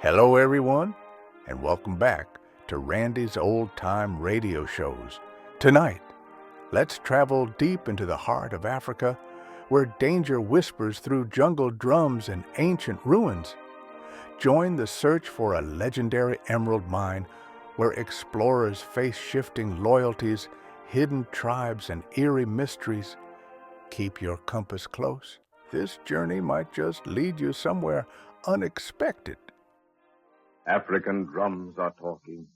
Hello, everyone, and welcome back to Randy's Old Time Radio Shows. Tonight, let's travel deep into the heart of Africa, where danger whispers through jungle drums and ancient ruins. Join the search for a legendary emerald mine, where explorers face shifting loyalties, hidden tribes, and eerie mysteries. Keep your compass close. This journey might just lead you somewhere unexpected. African drums are talking.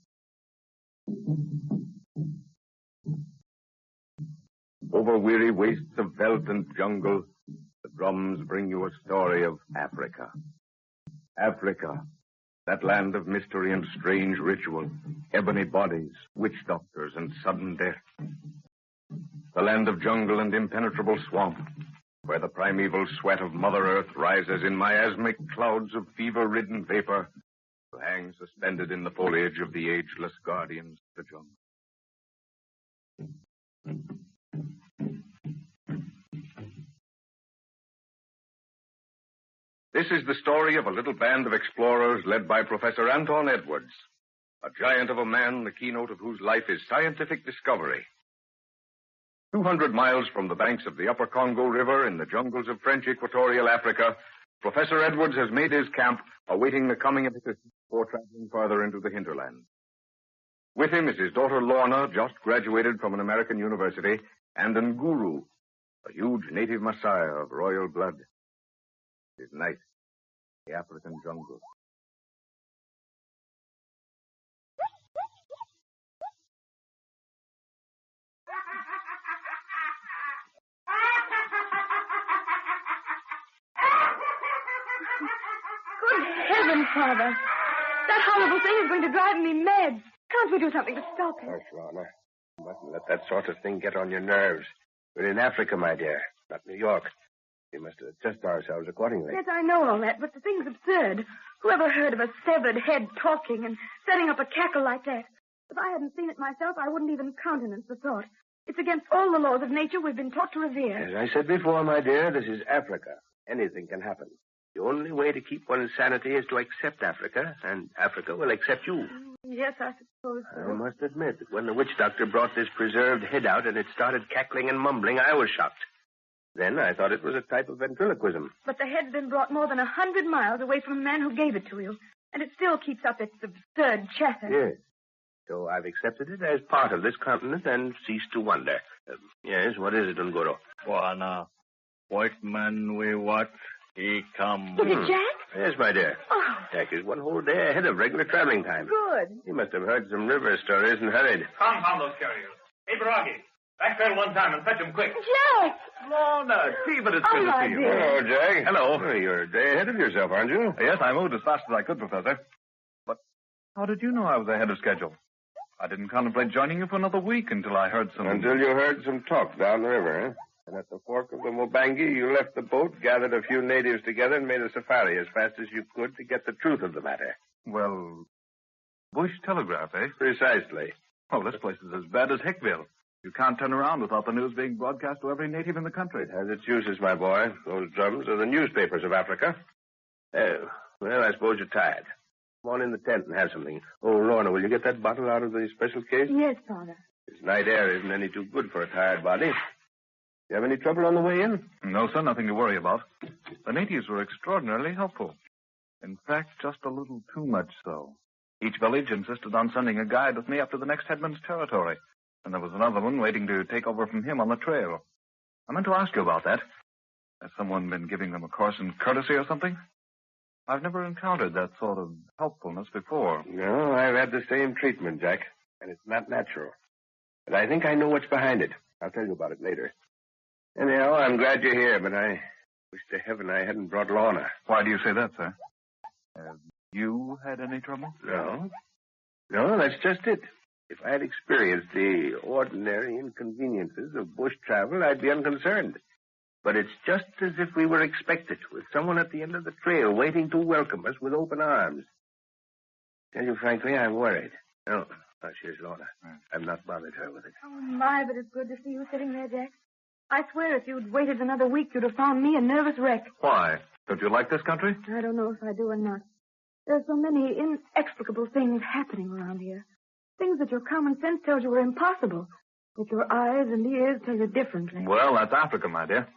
Over weary wastes of veldt and jungle, the drums bring you a story of Africa. Africa, that land of mystery and strange ritual, ebony bodies, witch doctors, and sudden death. The land of jungle and impenetrable swamp, where the primeval sweat of Mother Earth rises in miasmic clouds of fever-ridden vapor to hang suspended in the foliage of the ageless guardians of the jungle. This is the story of a little band of explorers led by Professor Anton Edwards, a giant of a man, the keynote of whose life is scientific discovery. 200 miles from the banks of the Upper Congo River in the jungles of French Equatorial Africa, Professor Edwards has made his camp, awaiting the coming of assistance before traveling further into the hinterland. With him is his daughter Lorna, just graduated from an American university, and Nguru, a huge native Maasai of royal blood. It is night, the African jungle. Good heavens, Father. That horrible thing is going to drive me mad. Can't we do something to stop it? Hush, Lorna. You mustn't let that sort of thing get on your nerves. We're in Africa, my dear, not New York. We must adjust ourselves accordingly. Yes, I know all that, but the thing's absurd. Whoever heard of a severed head talking and setting up a cackle like that? If I hadn't seen it myself, I wouldn't even countenance the thought. It's against all the laws of nature we've been taught to revere. As I said before, my dear, this is Africa. Anything can happen. The only way to keep one's sanity is to accept Africa, and Africa will accept you. Yes, I suppose so. I must admit that when the witch doctor brought this preserved head out and it started cackling and mumbling, I was shocked. Then I thought it was a type of ventriloquism. But the head's been brought more than 100 miles away from the man who gave it to you, and it still keeps up its absurd chatter. Yes. So I've accepted it as part of this continent and ceased to wonder. Yes, what is it, Ngoro? Juana, white man we watch, he come. Is it Jack? Yes, my dear. Oh. Jack is one whole day ahead of regular traveling time. Good. He must have heard some river stories and hurried. Confound those carriers. Hey, Baragi, backtrail one time and fetch him quick. Jack! Lorna, gee, but it's good to see you. dear. Hello, Jack. Hello. Oh, you're a day ahead of yourself, aren't you? Yes, I moved as fast as I could, Professor. But how did you know I was ahead of schedule? I didn't contemplate joining you for another week until I heard some... Until you heard some talk down the river, huh? And at the fork of the Mubangi, you left the boat, gathered a few natives together, and made a safari as fast as you could to get the truth of the matter. Well, bush telegraph, eh? Precisely. Oh, this place is as bad as Hickville. You can't turn around without the news being broadcast to every native in the country. It has its uses, my boy. Those drums are the newspapers of Africa. Well, I suppose you're tired. Come on in the tent and have something. Oh, Lorna, will you get that bottle out of the special case? Yes, Father. This night air isn't any too good for a tired body. You have any trouble on the way in? No, sir, nothing to worry about. The natives were extraordinarily helpful. In fact, just a little too much so. Each village insisted on sending a guide with me up to the next headman's territory, and there was another one waiting to take over from him on the trail. I meant to ask you about that. Has someone been giving them a course in courtesy or something? I've never encountered that sort of helpfulness before. No, I've had the same treatment, Jack, and it's not natural. But I think I know what's behind it. I'll tell you about it later. Anyhow, I'm glad you're here, but I wish to heaven I hadn't brought Lorna. Why do you say that, sir? Have you had any trouble? No, that's just it. If I had experienced the ordinary inconveniences of bush travel, I'd be unconcerned. But it's just as if we were expected, with someone at the end of the trail waiting to welcome us with open arms. Tell you frankly, I'm worried. Oh, here's Lorna. I've not bothered her with it. Oh, my, but it's good to see you sitting there, Jack. I swear if you'd waited another week, you'd have found me a nervous wreck. Why? Don't you like this country? I don't know if I do or not. There are so many inexplicable things happening around here. Things that your common sense tells you are impossible. But your eyes and ears tell you differently. Well, that's Africa, my dear.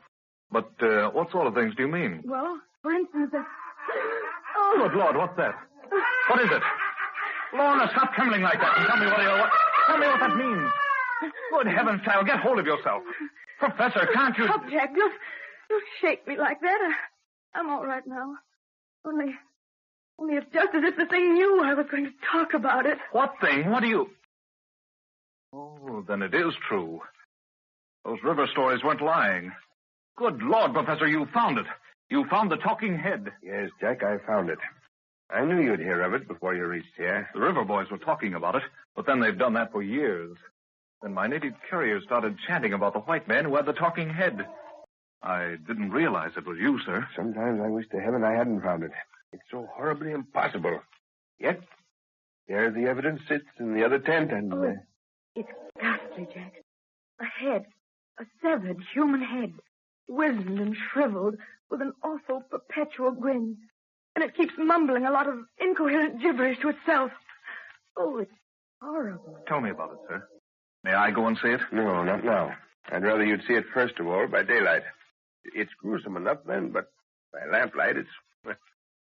But what sort of things do you mean? Well, for instance, Good Lord, what's that? What is it? Lorna, stop trembling like that and tell me tell me what that means. Good heavens, child, get hold of yourself. Professor, can't you... Stop, Jack. Don't shake me like that. I'm all right now. Only it's just as if the thing knew I was going to talk about it. What thing? What do you... Oh, then it is true. Those river stories weren't lying. Good Lord, Professor, you found it. You found the talking head. Yes, Jack, I found it. I knew you'd hear of it before you reached here. The river boys were talking about it, but then they've done that for years. Then my native carrier started chanting about the white man who had the talking head. I didn't realize it was you, sir. Sometimes I wish to heaven I hadn't found it. It's so horribly impossible. Yet, there the evidence sits in the other tent and... Oh, it's ghastly, Jack. A head. A severed human head. Wizened and shriveled, with an awful perpetual grin. And it keeps mumbling a lot of incoherent gibberish to itself. Oh, it's horrible. Tell me about it, sir. May I go and see it? No, not now. I'd rather you'd see it first of all by daylight. It's gruesome enough then, but by lamplight it's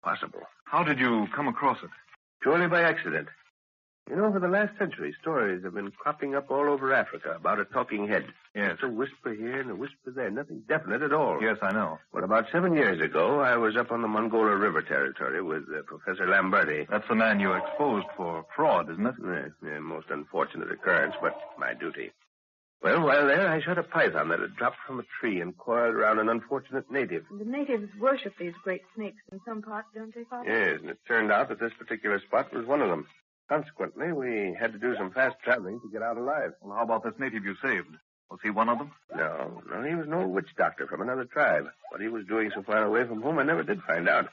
possible. How did you come across it? Purely by accident. You know, for the last century, stories have been cropping up all over Africa about a talking head. Yes. It's a whisper here and a whisper there. Nothing definite at all. Yes, I know. Well, about 7 years ago, I was up on the Mongola River territory with Professor Lamberti. That's the man you exposed for fraud, isn't it? Yeah, most unfortunate occurrence, but my duty. Well, while there, I shot a python that had dropped from a tree and coiled around an unfortunate native. The natives worship these great snakes in some parts, don't they, Father? Yes, and it turned out that this particular spot was one of them. Consequently, we had to do some fast traveling to get out alive. Well, how about this native you saved? Was he one of them? No, he was no witch doctor from another tribe. What he was doing so far away from home, I never did find out.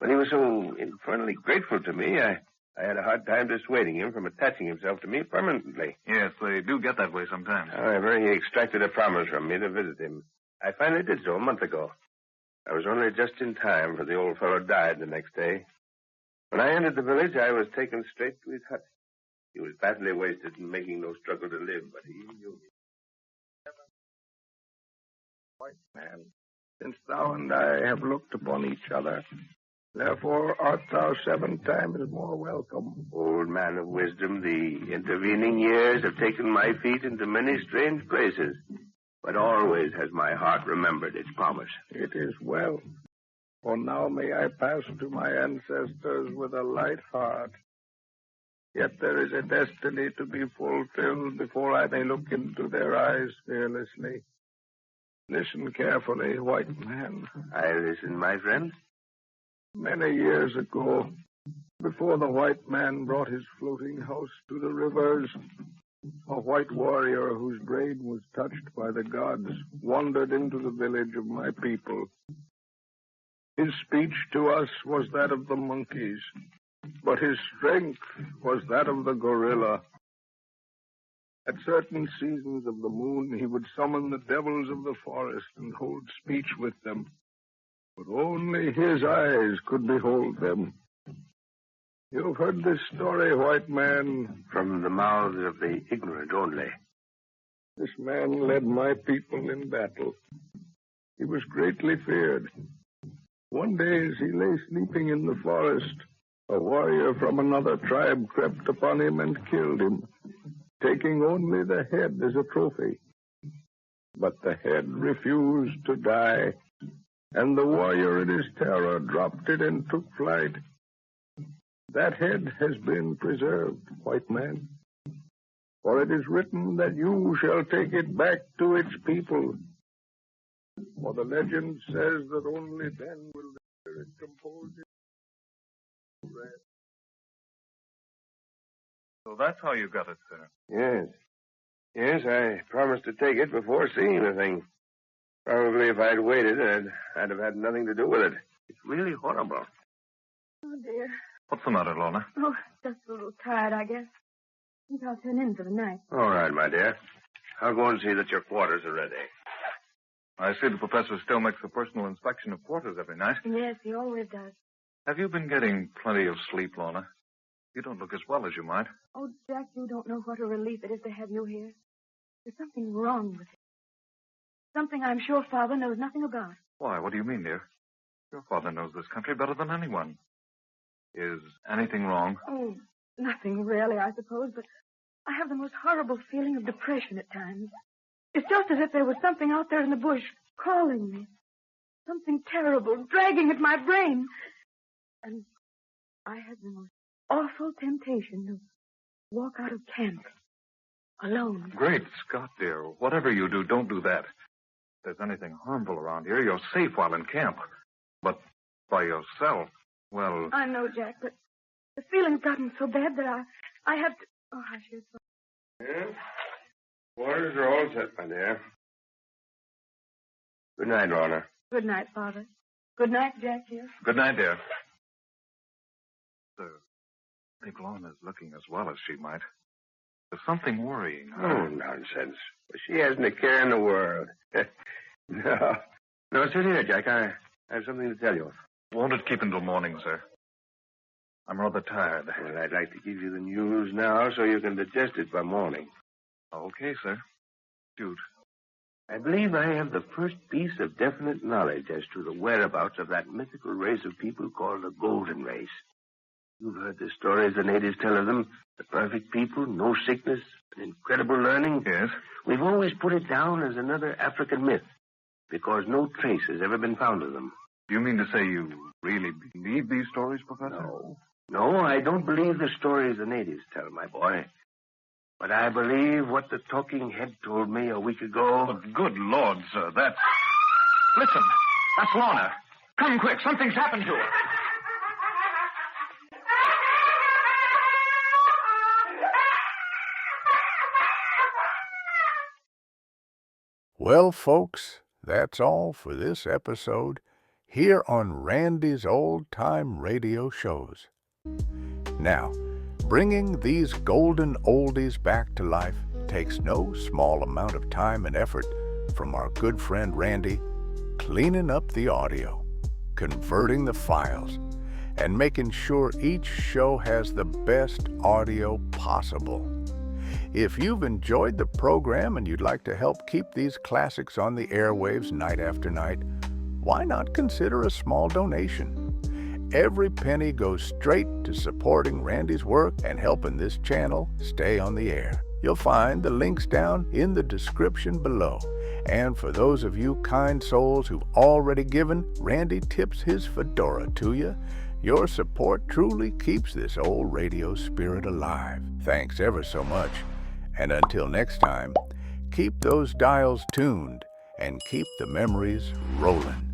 But he was so infernally grateful to me, I had a hard time dissuading him from attaching himself to me permanently. Yes, they do get that way sometimes. However, he extracted a promise from me to visit him. I finally did so a month ago. I was only just in time, for the old fellow died the next day. When I entered the village, I was taken straight to his hut. He was badly wasted and making no struggle to live, but he knew me. White man, since thou and I have looked upon each other, therefore art thou 7 times more welcome. Old man of wisdom, the intervening years have taken my feet into many strange places, but always has my heart remembered its promise. It is well, for now may I pass to my ancestors with a light heart. Yet there is a destiny to be fulfilled before I may look into their eyes fearlessly. Listen carefully, white man. I listen, my friend. Many years ago, before the white man brought his floating house to the rivers, a white warrior whose brain was touched by the gods wandered into the village of my people. His speech to us was that of the monkeys, but his strength was that of the gorilla. At certain seasons of the moon, he would summon the devils of the forest and hold speech with them. But only his eyes could behold them. You've heard this story, white man. From the mouths of the ignorant only. This man led my people in battle. He was greatly feared. One day, as he lay sleeping in the forest, a warrior from another tribe crept upon him and killed him, taking only the head as a trophy. But the head refused to die, and the warrior in his terror dropped it and took flight. That head has been preserved, white man, for it is written that you shall take it back to its people. For the legend says that only then will the spirit compose it. So that's how you got it, sir. Yes, I promised to take it before seeing the thing. Probably if I'd waited, I'd have had nothing to do with it. It's really horrible. Oh, dear. What's the matter, Lorna? Oh, just a little tired, I guess. I think I'll turn in for the night. All right, my dear. I'll go and see that your quarters are ready. I see the professor still makes a personal inspection of quarters every night. Yes, he always does. Have you been getting plenty of sleep, Lorna? You don't look as well as you might. Oh, Jack, you don't know what a relief it is to have you here. There's something wrong with it. Something I'm sure Father knows nothing about. Why, what do you mean, dear? Your father knows this country better than anyone. Is anything wrong? Oh, nothing really, I suppose, but I have the most horrible feeling of depression at times. It's just as if there was something out there in the bush calling me. Something terrible, dragging at my brain. And I had the most awful temptation to walk out of camp alone. Great Scott, dear. Whatever you do, don't do that. If there's anything harmful around here, you're safe while in camp. But by yourself, well... I know, Jack, but the feeling's gotten so bad that I have to... Oh, hush, you're so... Yeah? Orders are all set, my dear. Good night, Lorna. Good night, Father. Good night, Jack, dear. Good night, dear. Sir, I think Lorna's looking as well as she might. There's something worrying her. Oh, nonsense. She hasn't a care in the world. No. No, sit here, Jack. I have something to tell you. Won't it keep until morning, sir? I'm rather tired. Well, I'd like to give you the news now so you can digest it by morning. Okay, sir. Shoot. I believe I have the first piece of definite knowledge as to the whereabouts of that mythical race of people called the Golden Race. You've heard the stories the natives tell of them. The perfect people, no sickness, and incredible learning. Yes? We've always put it down as another African myth because no trace has ever been found of them. Do you mean to say you really believe these stories, Professor? No, I don't believe the stories the natives tell, my boy. But I believe what the talking head told me a week ago. But good Lord, sir, that's... Listen, that's Lorna. Come quick, something's happened to her. Well, folks, that's all for this episode here on Randy's Old Time Radio Shows. Now, bringing these golden oldies back to life takes no small amount of time and effort from our good friend Randy, cleaning up the audio, converting the files, and making sure each show has the best audio possible. If you've enjoyed the program and you'd like to help keep these classics on the airwaves night after night, why not consider a small donation? Every penny goes straight to supporting Randy's work and helping this channel stay on the air. You'll find the links down in the description below. And for those of you kind souls who've already given, Randy tips his fedora to you. Your support truly keeps this old radio spirit alive. Thanks ever so much. And until next time, keep those dials tuned and keep the memories rolling.